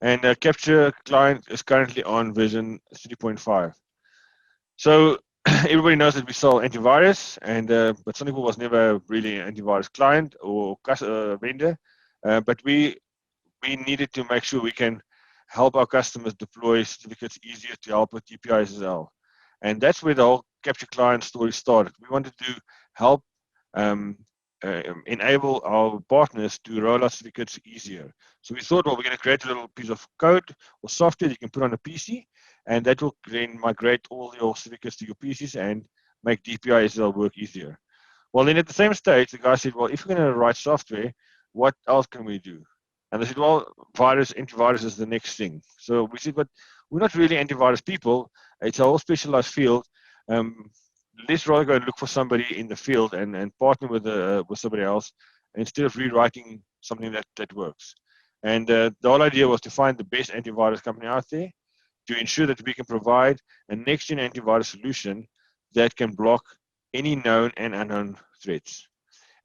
and Capture Client is currently on version 3.5. So everybody knows that we sell antivirus, and but SonicWall was never really an antivirus client or vendor, but we needed to make sure we can help our customers deploy certificates easier to help with DPI SSL. And that's where the whole Capture Client story started. We wanted to help um, enable our partners to roll out certificates easier. So we thought, well, we're going to create a little piece of code or software you can put on a PC, and that will then migrate all your certificates to your PCs and make DPI SSL work easier. Well, then at the same stage, the guy said, well, if we're going to write software, what else can we do? And they said, well, antivirus is the next thing. So we said, but we're not really antivirus people. It's a whole specialized field. Um, let's rather go and look for somebody in the field and partner with somebody else instead of rewriting something that works. And the whole idea was to find the best antivirus company out there to ensure that we can provide a next-gen antivirus solution that can block any known and unknown threats.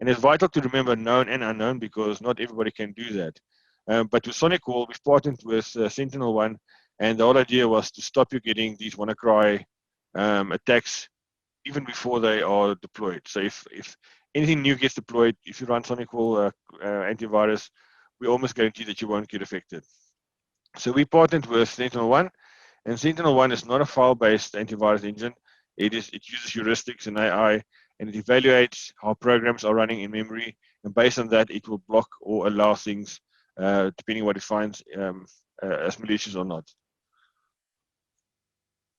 And it's vital to remember known and unknown because not everybody can do that. But with SonicWall, we've partnered with SentinelOne, and the whole idea was to stop you getting these WannaCry attacks even before they are deployed. So if anything new gets deployed, if you run SonicWall antivirus, we almost guarantee that you won't get affected. So we partnered with SentinelOne, and SentinelOne is not a file-based antivirus engine. It uses heuristics and AI, and it evaluates how programs are running in memory, and based on that, it will block or allow things depending on what it finds as malicious or not.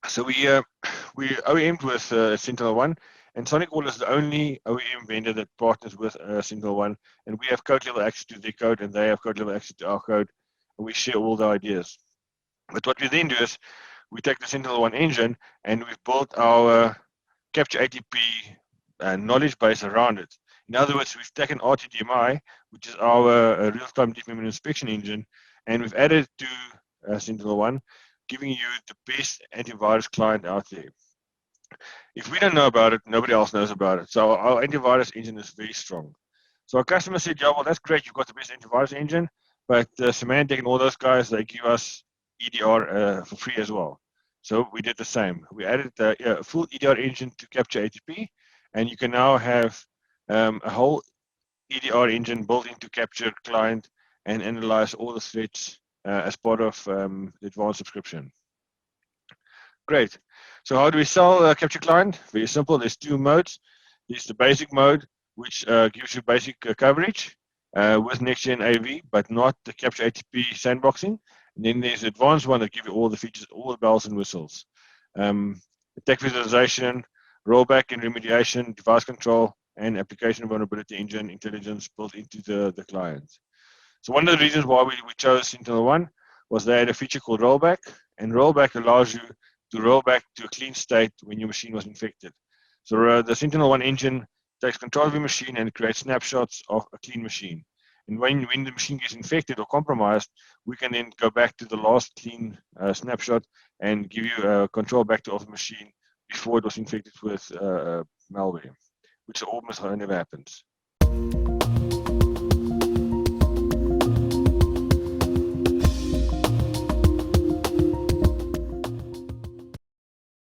So we OEM'd with SentinelOne, and SonicWall is the only OEM vendor that partners with SentinelOne, and we have code level access to their code, and they have code level access to our code, and we share all the ideas. But what we then do is we take the SentinelOne engine, and we've built our Capture ATP knowledge base around it. In other words, we've taken RTDMI, which is our real-time deep memory inspection engine, and we've added to SentinelOne, giving you the best antivirus client out there. If we don't know about it, nobody else knows about it. So our antivirus engine is very strong. So our customer said, yeah, well, that's great. You've got the best antivirus engine, but Symantec and all those guys, they give us EDR for free as well. So we did the same. We added a full EDR engine to Capture ATP, and you can now have a whole EDR engine built into Capture Client and analyze all the threats as part of the advanced subscription. Great. So how do we sell Capture Client? Very simple. There's two modes. There's the basic mode, which gives you basic coverage with next-gen AV, but not the Capture ATP sandboxing. And then there's the advanced one that gives you all the features, all the bells and whistles. Attack visualization, rollback and remediation, device control, and application vulnerability engine intelligence built into the client. So one of the reasons why we chose SentinelOne was they had a feature called rollback, and rollback allows you to roll back to a clean state when your machine was infected. So the SentinelOne engine takes control of your machine and creates snapshots of a clean machine. And when the machine gets infected or compromised, we can then go back to the last clean snapshot and give you control back to the machine before it was infected with malware, which almost never happens.